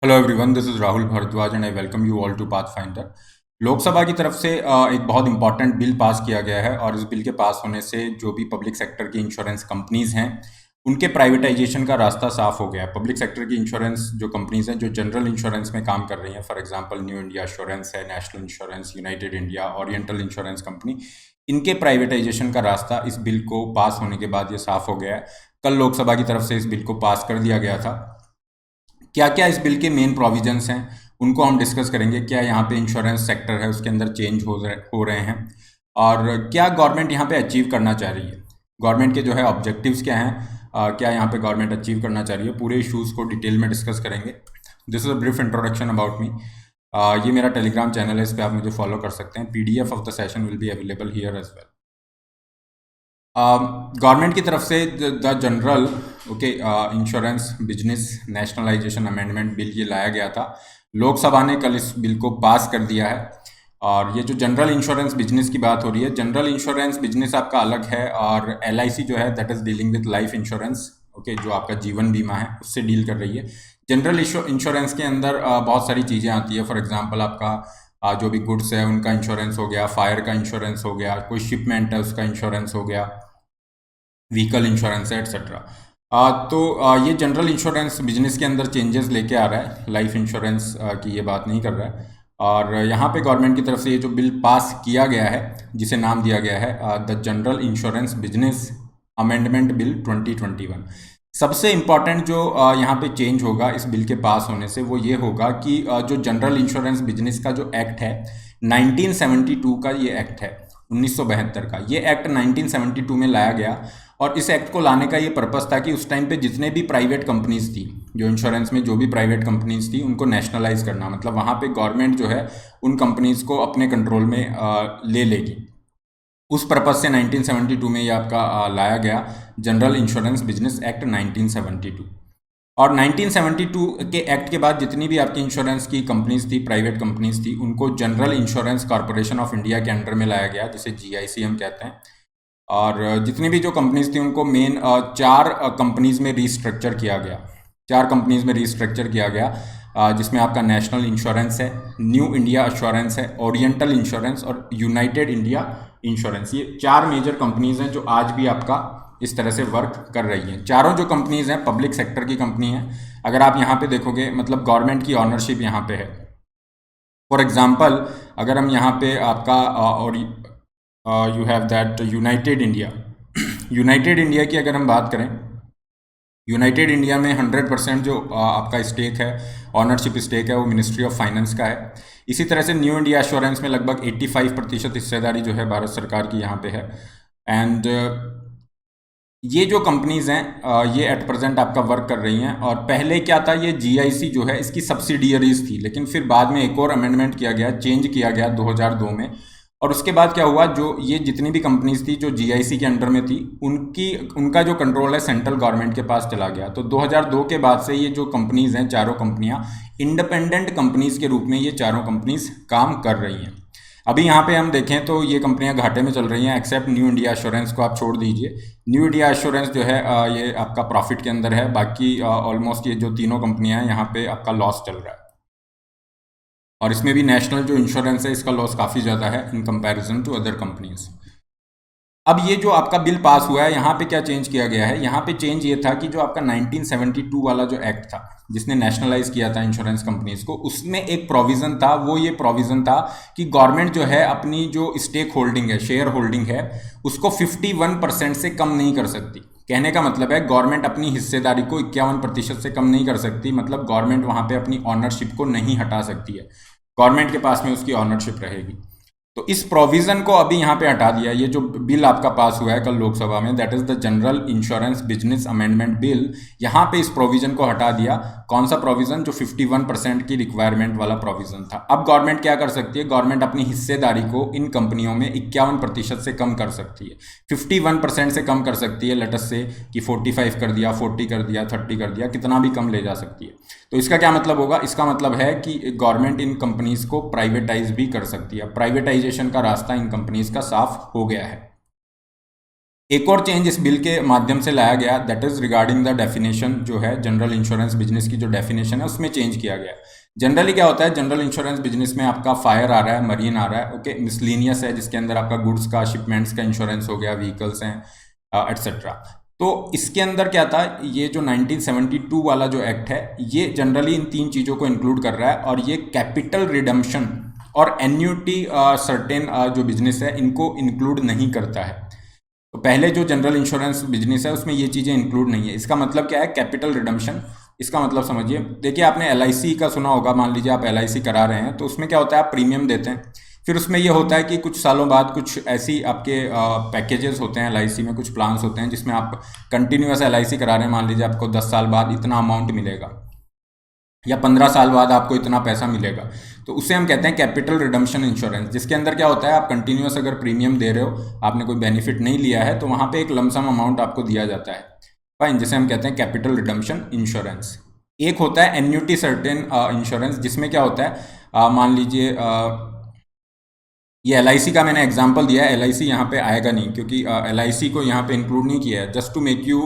Hello everyone, this is Rahul Bhardwaj and I welcome you all to Pathfinder. Lok Sabha की तरफ से एक बहुत इंपॉर्टेंट बिल पास किया गया है और इस बिल के पास होने से जो भी पब्लिक सेक्टर की इंश्योरेंस कंपनीज हैं उनके प्राइवेटाइजेशन का रास्ता साफ हो गया है। पब्लिक सेक्टर की इंश्योरेंस जो कंपनीज हैं जो जनरल इंश्योरेंस में काम कर रही हैं, for example New India Assurance है, National Insurance, United India, Oriental Insurance Company, इनके प्राइवेटाइजेशन का रास्ता इस बिल को पास होने के बाद ये साफ हो गया है। कल लोकसभा की तरफ से इस बिल को पास कर दिया गया था। क्या क्या इस बिल के मेन प्रोविजंस हैं उनको हम डिस्कस करेंगे। क्या यहाँ पे इंश्योरेंस सेक्टर है उसके अंदर चेंज हो रहे हैं और क्या गवर्नमेंट यहाँ पे अचीव करना चाह रही है, गवर्नमेंट के जो है ऑब्जेक्टिव्स क्या हैं, क्या यहाँ पे गवर्नमेंट अचीव करना चाह रही है, पूरे इश्यूज़ को डिटेल में डिस्कस करेंगे। This is a brief introduction about me. ये मेरा टेलीग्राम चैनल है, इस पर आप मुझे फॉलो कर सकते हैं। PDF of the session will be available here as well. Government की तरफ से the general insurance business nationalisation amendment bill ये लाया गया था। लोकसभा ने कल इस बिल को पास कर दिया है। और ये जो जनरल इंश्योरेंस बिजनेस की बात हो रही है, जनरल इंश्योरेंस बिजनेस आपका अलग है और LIC जो है that is dealing with life insurance, जो आपका जीवन बीमा है उससे डील कर रही है। जनरल इंश्योरेंस के अंदर बहुत सारी चीज़ें आती है। फॉर एग्जांपल आपका जो भी गुड्स है उनका इंश्योरेंस हो गया, फायर का इंश्योरेंस हो गया, कोई शिपमेंट है उसका इंश्योरेंस हो गया, व्हीकल इंश्योरेंस है, एट्सेट्रा। ये जनरल इंश्योरेंस बिजनेस के अंदर चेंजेस लेके आ रहा है, लाइफ इंश्योरेंस की ये बात नहीं कर रहा है। और यहाँ पे गवर्नमेंट की तरफ से ये जो बिल पास किया गया है जिसे नाम दिया गया है the general insurance business amendment bill 2021। सबसे इम्पॉर्टेंट जो यहाँ पे चेंज होगा इस बिल के पास होने से वो ये होगा कि जो जनरल इंश्योरेंस बिजनेस का जो एक्ट है 1972 का, ये एक्ट है 1972 का, ये एक्ट 1972 में लाया गया। और इस एक्ट को लाने का ये पर्पस था कि उस टाइम पे जितने भी प्राइवेट कंपनीज थी, जो इंश्योरेंस में जो भी प्राइवेट कंपनीज थी उनको नेशनलाइज करना, मतलब वहाँ पे गवर्नमेंट जो है उन कंपनीज को अपने कंट्रोल में ले लेगी। उस पर्पज से 1972 में ये आपका लाया गया जनरल इंश्योरेंस बिजनेस एक्ट 1972। और 1972 के एक्ट के बाद जितनी भी आपकी इंश्योरेंस की कंपनीज थी, प्राइवेट कंपनीज थी, उनको general insurance corporation of India के अंडर में लाया गया, जिसे GIC हम कहते हैं। और जितनी भी जो कंपनीज थी उनको मेन 4 कंपनीज में रीस्ट्रक्चर किया गया, 4 कंपनीज में रीस्ट्रक्चर किया गया, जिसमें आपका नेशनल इंश्योरेंस है, न्यू इंडिया एश्योरेंस है, ओरिएंटल इंश्योरेंस और यूनाइटेड इंडिया इंश्योरेंस। ये 4 मेजर कंपनीज हैं जो आज भी आपका इस तरह से वर्क कर रही हैं। चारों जो कंपनीज हैं पब्लिक सेक्टर की कंपनी हैं। अगर आप यहाँ पे देखोगे मतलब गवर्नमेंट की ऑनरशिप यहाँ पे है। फॉर एग्जाम्पल अगर हम यहाँ पे आपका और you have that United India, United India की अगर हम बात करें, यूनाइटेड इंडिया में 100% जो आपका स्टेक है, ऑनरशिप स्टेक है, वो मिनिस्ट्री ऑफ फाइनेंस का है। इसी तरह से न्यू इंडिया एश्योरेंस में लगभग 85% हिस्सेदारी जो है भारत सरकार की यहाँ पे है। एंड ये जो कंपनीज हैं ये एट प्रेजेंट आपका वर्क कर रही हैं। और पहले क्या था, ये GIC जो है इसकी सब्सिडियरीज थी, लेकिन फिर बाद में एक और अमेंडमेंट किया गया, चेंज किया गया 2002 में। और उसके बाद क्या हुआ, जो ये जितनी भी कंपनीज थी जो GIC के अंडर में थी उनका जो कंट्रोल है सेंट्रल गवर्नमेंट के पास चला गया। तो 2002 के बाद से ये जो कंपनीज हैं, चारों कंपनियां इंडिपेंडेंट कंपनीज के रूप में ये चारों कंपनीज काम कर रही हैं। अभी यहाँ पे हम देखें तो ये कंपनियां घाटे में चल रही हैं, एक्सेप्ट न्यू इंडिया एश्योरेंस को आप छोड़ दीजिए। न्यू इंडिया एश्योरेंस जो है ये आपका प्रॉफिट के अंदर है, बाकी ऑलमोस्ट ये जो तीनों कंपनियां हैं यहाँ पे आपका लॉस चल रहा है। और इसमें भी नेशनल जो इंश्योरेंस है इसका लॉस काफ़ी ज़्यादा है in comparison to other companies. अब ये जो आपका बिल पास हुआ है यहाँ पे क्या चेंज किया गया है, यहाँ पे चेंज ये था कि जो आपका 1972 वाला जो एक्ट था जिसने नेशनलाइज किया था इंश्योरेंस कंपनीज को, उसमें एक प्रोविज़न था, वो ये प्रोविज़न था कि गवर्नमेंट जो है अपनी जो स्टेक होल्डिंग है, शेयर होल्डिंग है, उसको 51% से कम नहीं कर सकती। कहने का मतलब है गवर्नमेंट अपनी हिस्सेदारी को 51% से कम नहीं कर सकती, मतलब गवर्नमेंट वहाँ पे अपनी ऑनरशिप को नहीं हटा सकती है, गवर्नमेंट के पास में उसकी ऑनरशिप रहेगी। तो इस प्रोविज़न को अभी यहाँ पे हटा दिया। ये जो बिल आपका पास हुआ है कल लोकसभा में, that is the general insurance business amendment bill, यहाँ पे इस प्रोविज़न को हटा दिया। कौन सा प्रोविज़न, जो 51% की रिक्वायरमेंट वाला प्रोविज़न था। अब गवर्नमेंट क्या कर सकती है, गवर्नमेंट अपनी हिस्सेदारी को इन कंपनियों में 51% से कम कर सकती है, 51% से कम कर सकती है। लेट अस से कि 45 कर दिया, 40 कर दिया, 30 कर दिया, कितना भी कम ले जा सकती है। तो इसका क्या मतलब होगा, इसका मतलब है कि गवर्नमेंट इन कंपनीज को प्राइवेटाइज भी कर सकती है। प्राइवेटाइजेशन का रास्ता इन कंपनीज का साफ हो गया है। एक और चेंज इस बिल के माध्यम से लाया गया, that is regarding the definition जो है जनरल इंश्योरेंस बिजनेस की जो डेफिनेशन है उसमें चेंज किया गया। जनरली क्या होता है, जनरल इंश्योरेंस बिजनेस में आपका फायर आ रहा है, मरीन आ रहा है, ओके, मिसलिनियस है जिसके अंदर आपका गुड्स का, शिपमेंट्स का इंश्योरेंस हो गया, व्हीकल्स हैं, एटसेट्रा। तो इसके अंदर क्या था, ये जो 1972 वाला जो एक्ट है ये जनरली इन तीन चीज़ों को इंक्लूड कर रहा है, और ये कैपिटल रिडम्पशन और एन्यूटी सर्टेन जो बिजनेस है इनको इंक्लूड नहीं करता है। तो पहले जो जनरल इंश्योरेंस बिजनेस है उसमें ये चीज़ें इंक्लूड नहीं है। इसका मतलब क्या है, कैपिटल रिडम्पशन। इसका मतलब समझिए, देखिए आपने LIC का सुना होगा, मान लीजिए आप LIC करा रहे हैं तो उसमें क्या होता है, आप प्रीमियम देते हैं, फिर उसमें ये होता है कि कुछ सालों बाद कुछ ऐसी आपके पैकेजेस होते हैं LIC में, कुछ प्लान्स होते हैं जिसमें आप कंटिन्यूस LIC करा रहे हैं, मान लीजिए आपको 10 साल बाद इतना अमाउंट मिलेगा या 15 साल बाद आपको इतना पैसा मिलेगा, तो उसे हम कहते हैं कैपिटल रिडम्पशन इंश्योरेंस, जिसके अंदर क्या होता है, आप कंटिन्यूस अगर प्रीमियम दे रहे हो, आपने कोई बेनिफिट नहीं लिया है, तो वहाँ पे एक लमसम अमाउंट आपको दिया जाता है, फाइन, जिसे हम कहते हैं कैपिटल रिडम्पशन इंश्योरेंस। एक होता है एन्यूटी सर्टेन इंश्योरेंस, जिसमें क्या होता है, मान लीजिए ये LIC का मैंने एग्जांपल दिया है, LIC यहाँ पे आएगा नहीं क्योंकि LIC को यहाँ पे इंक्लूड नहीं किया है, just to make you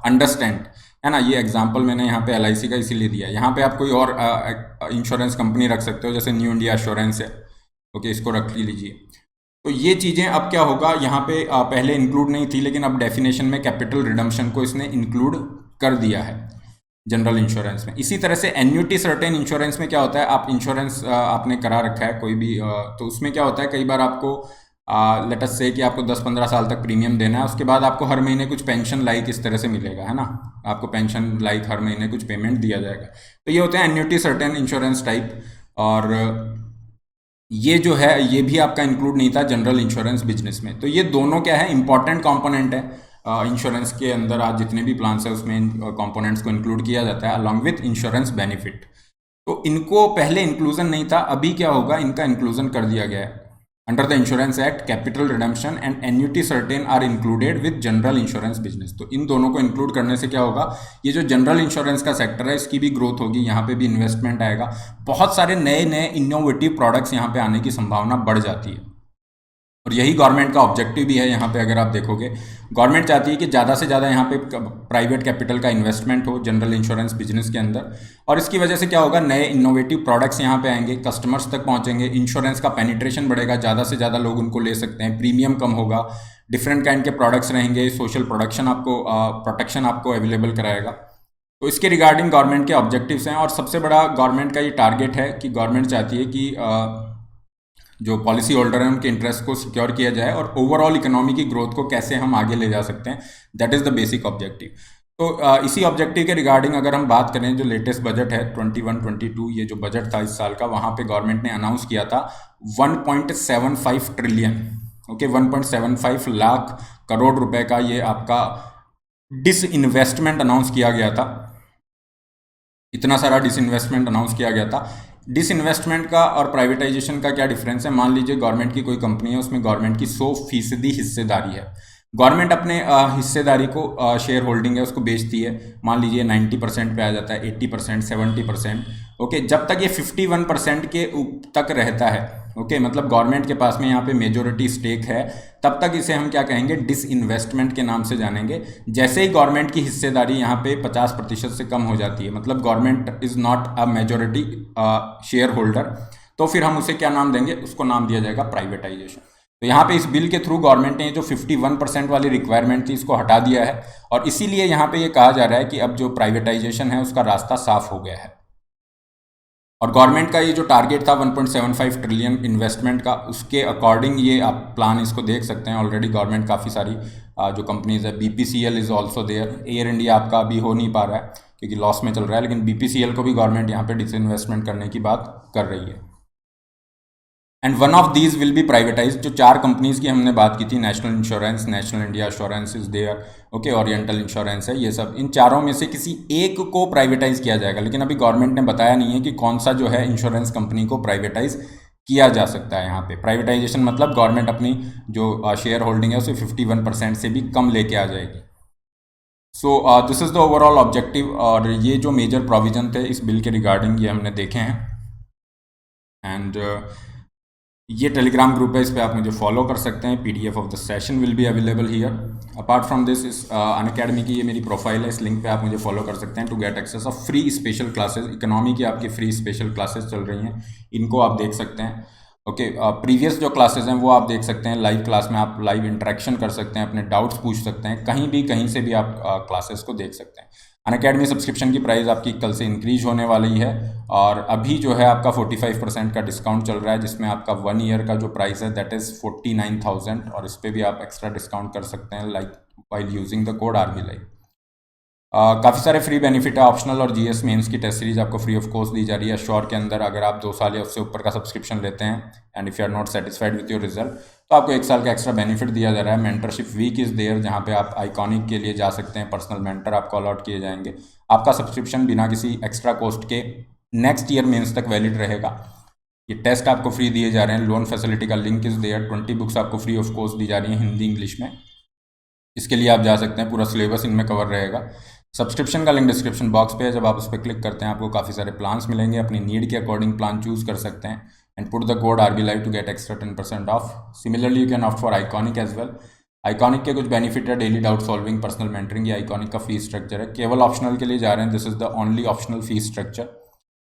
understand, है ना। ये एग्जांपल मैंने यहाँ पे LIC का इसीलिए दिया है। यहाँ पे आप कोई और इंश्योरेंस कंपनी रख सकते हो, जैसे न्यू इंडिया एश्योरेंस है, ओके, इसको रख लीजिए। तो ये चीज़ें अब क्या होगा, यहाँ पे पहले इंक्लूड नहीं थी, लेकिन अब डेफिनेशन में कैपिटल रिडम्पशन को इसने इंक्लूड कर दिया है जनरल इंश्योरेंस में। इसी तरह से एन्यूटी सर्टेन इंश्योरेंस में क्या होता है, आप इंश्योरेंस आपने करा रखा है कोई भी, तो उसमें क्या होता है, कई बार आपको लेट अस से कि आपको 10-15 साल तक प्रीमियम देना है, उसके बाद आपको हर महीने कुछ पेंशन लाइक इस तरह से मिलेगा, है ना, आपको पेंशन लाइक हर महीने कुछ पेमेंट दिया जाएगा। तो ये होते हैं एन्यूटी सर्टेन इंश्योरेंस टाइप, और ये जो है ये भी आपका इंक्लूड नहीं था जनरल इंश्योरेंस बिजनेस में। तो ये दोनों क्या है, इंपॉर्टेंट कंपोनेंट है इंश्योरेंस के अंदर। आज जितने भी प्लान्स है उसमें कंपोनेंट्स को इंक्लूड किया जाता है अलॉन्ग विथ इंश्योरेंस बेनिफिट। तो इनको पहले इंक्लूजन नहीं था, अभी क्या होगा, इनका इंक्लूजन कर दिया गया है। Under the insurance act, capital redemption and annuity certain are included with general insurance business. तो इन दोनों को इंक्लूड करने से क्या होगा, ये जो जनरल इंश्योरेंस का सेक्टर है इसकी भी ग्रोथ होगी, यहाँ पे भी इन्वेस्टमेंट आएगा, बहुत सारे नए नए इनोवेटिव प्रोडक्ट्स यहाँ पे आने की संभावना बढ़ जाती है। और यही गवर्नमेंट का ऑब्जेक्टिव भी है। यहाँ पे अगर आप देखोगे, गवर्नमेंट चाहती है कि ज़्यादा से ज़्यादा यहाँ पे प्राइवेट कैपिटल का इन्वेस्टमेंट हो जनरल इंश्योरेंस बिजनेस के अंदर, और इसकी वजह से क्या होगा, नए इनोवेटिव प्रोडक्ट्स यहाँ पे आएंगे, कस्टमर्स तक पहुँचेंगे, इंश्योरेंस का पेनिट्रेशन बढ़ेगा, ज़्यादा से ज़्यादा लोग उनको ले सकते हैं, प्रीमियम कम होगा, डिफरेंट काइंड के प्रोडक्ट्स रहेंगे, सोशल प्रोडक्शन आपको प्रोटेक्शन आपको अवेलेबल कराएगा। तो इसके रिगार्डिंग गवर्नमेंट के ऑब्जेक्टिव्स हैं, और सबसे बड़ा गवर्नमेंट का ये टारगेट है कि गवर्नमेंट चाहती है कि जो पॉलिसी होल्डर हैं उनके इंटरेस्ट को सिक्योर किया जाए, और ओवरऑल इकोनॉमी की ग्रोथ को कैसे हम आगे ले जा सकते हैं, that is the basic objective. तो इसी ऑब्जेक्टिव के रिगार्डिंग अगर हम बात करें, जो लेटेस्ट बजट है 21-22, ये जो बजट था इस साल का, वहाँ पे गवर्नमेंट ने अनाउंस किया था 1.75 ट्रिलियन, ओके, 1.75 लाख करोड़ रुपए का ये आपका डिसइन्वेस्टमेंट अनाउंस किया गया था। इतना सारा डिसइन्वेस्टमेंट अनाउंस किया गया था। डिसइन्वेस्टमेंट का और प्राइवेटाइजेशन का क्या डिफरेंस है, मान लीजिए गवर्नमेंट की कोई कंपनी है, उसमें गवर्नमेंट की 100% हिस्सेदारी है, गवर्नमेंट अपने हिस्सेदारी को, शेयर होल्डिंग है उसको बेचती है, मान लीजिए 90% पे आ जाता है, 80%, 70%, ओके, जब तक ये 51% के तक रहता है, ओके, मतलब गवर्नमेंट के पास में यहाँ पे मेजोरिटी स्टेक है, तब तक इसे हम क्या कहेंगे, डिसइन्वेस्टमेंट के नाम से जानेंगे। जैसे ही गवर्नमेंट की हिस्सेदारी यहाँ पे 50% से कम हो जाती है, मतलब government is not a majority share holder, तो फिर हम उसे क्या नाम देंगे, उसको नाम दिया जाएगा प्राइवेटाइजेशन। तो यहाँ पे इस बिल के थ्रू गवर्नमेंट ने जो 51% वाली रिक्वायरमेंट थी इसको हटा दिया है, और इसीलिए यहाँ पे ये कहा जा रहा है कि अब जो प्राइवेटाइजेशन है उसका रास्ता साफ हो गया है। और गवर्नमेंट का ये जो टारगेट था 1.75 ट्रिलियन इन्वेस्टमेंट का, उसके अकॉर्डिंग ये आप प्लान इसको देख सकते हैं। ऑलरेडी गवर्नमेंट काफ़ी सारी जो कंपनीज है, BPCL is also there, Air India आपका अभी हो नहीं पा रहा है क्योंकि लॉस में चल रहा है, लेकिन BPCL को भी गवर्नमेंट यहाँ पे डिसइन्वेस्टमेंट करने की बात कर रही है। And one of these will be privatise. जो 4 कंपनीज की हमने बात की थी, National Insurance, National India Assurance is there, okay, Oriental Insurance है, ये सब, इन चारों में से किसी एक को प्राइवेटाइज किया जाएगा, लेकिन अभी गवर्नमेंट ने बताया नहीं है कि कौन सा जो है इंश्योरेंस कंपनी को प्राइवेटाइज किया जा सकता है। यहाँ पे प्राइवेटाइजेशन मतलब गवर्नमेंट अपनी जो शेयर होल्डिंग है उसे 51% से भी कम लेके आ जाएगी। So this is the overall objective, और ये जो मेजर प्रोविजन थे इस बिल के रिगार्डिंग ये हमने देखे हैं। एंड ये टेलीग्राम ग्रुप है, इस पर आप मुझे फॉलो कर सकते हैं। PDF of the session will be available here. Apart from this इस अनअकैडमी की ये मेरी प्रोफाइल है, इस लिंक पे आप मुझे फॉलो कर सकते हैं to get access of free special classes. Economy की आपकी फ्री स्पेशल क्लासेस चल रही हैं, इनको आप देख सकते हैं। ओके, प्रीवियस जो क्लासेस हैं वो आप देख सकते हैं। लाइव क्लास में आप लाइव इंटरेक्शन कर सकते हैं, अपने डाउट्स पूछ सकते हैं, कहीं से भी आप क्लासेस को देख सकते हैं। अनअकैडमी सब्सक्रिप्शन की प्राइस आपकी कल से इंक्रीज होने वाली है, और अभी जो है आपका 45% का डिस्काउंट चल रहा है, जिसमें आपका 1 ईयर का जो प्राइस है दैट इज़ 49,000, और इस पर भी आप एक्स्ट्रा डिस्काउंट कर सकते हैं like while using the code RB live. काफ़ी सारे फ्री बेनिफिट है। ऑप्शनल और GS मेंस की टेस्ट सीरीज आपको फ्री ऑफ कॉस्ट दी जा रही है श्योर के अंदर। अगर आप 2 साल या उससे ऊपर का सब्सक्रिप्शन लेते हैं and if you are not satisfied with your result, तो आपको 1 साल का एक्स्ट्रा बेनिफिट दिया जा रहा है। मेंटरशिप वीक इज़ देयर, जहाँ पे आप आइकॉनिक के लिए जा सकते हैं, पर्सनल मेंटर आपको अलॉट किए जाएंगे। आपका सब्सक्रिप्शन बिना किसी एक्स्ट्रा कॉस्ट के नेक्स्ट ईयर मेंस तक वैलिड रहेगा। ये टेस्ट आपको फ्री दिए जा रहे हैं। लोन फैसिलिटी का लिंक इज़ देयर। 20 बुक्स आपको फ्री ऑफ कॉस्ट दी जा रही हैं हिंदी इंग्लिश में, इसके लिए आप जा सकते हैं। पूरा सिलेबस इनमें कवर रहेगा। सब्सक्रिप्शन का लिंक डिस्क्रिप्शन बॉक्स पे है, जब आप उस पर क्लिक करते हैं आपको काफ़ी सारे प्लान्स मिलेंगे। अपनी नीड के अकॉर्डिंग प्लान चूज कर सकते हैं and put the code RB live to get extra 10% off. Similarly you can opt for Iconic as well. Iconic के कुछ बेनिफिट है, daily doubt solving, personal mentoring. ये आइकॉनिक का फीस स्ट्रक्चर है। केवल ऑप्शनल के लिए जा रहे हैं, this is the only optional fees structure.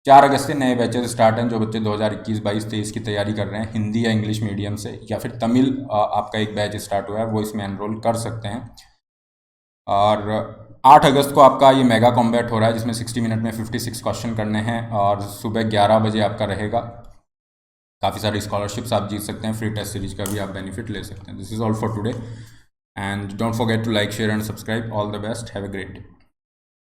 4 अगस्त से नए बैचेस स्टार्ट हैं। जो बच्चे 2021, 22, 23 की तैयारी कर रहे हैं हिंदी या इंग्लिश मीडियम से, या फिर तमिल आपका एक बैच स्टार्ट हुआ है, वो इसमें एनरोल कर सकते हैं। और 8 अगस्त को आपका ये मेगा कॉम्बैट हो रहा है, जिसमें 60 मिनट में 56 क्वेश्चन करने हैं, और सुबह 11 बजे आपका रहेगा। काफ़ी सारी स्कॉलरशिप्स आप जीत सकते हैं। फ्री टेस्ट सीरीज का भी आप बेनिफिट ले सकते हैं। This is all for today and don't forget to like, share and subscribe. All the best, have a great day.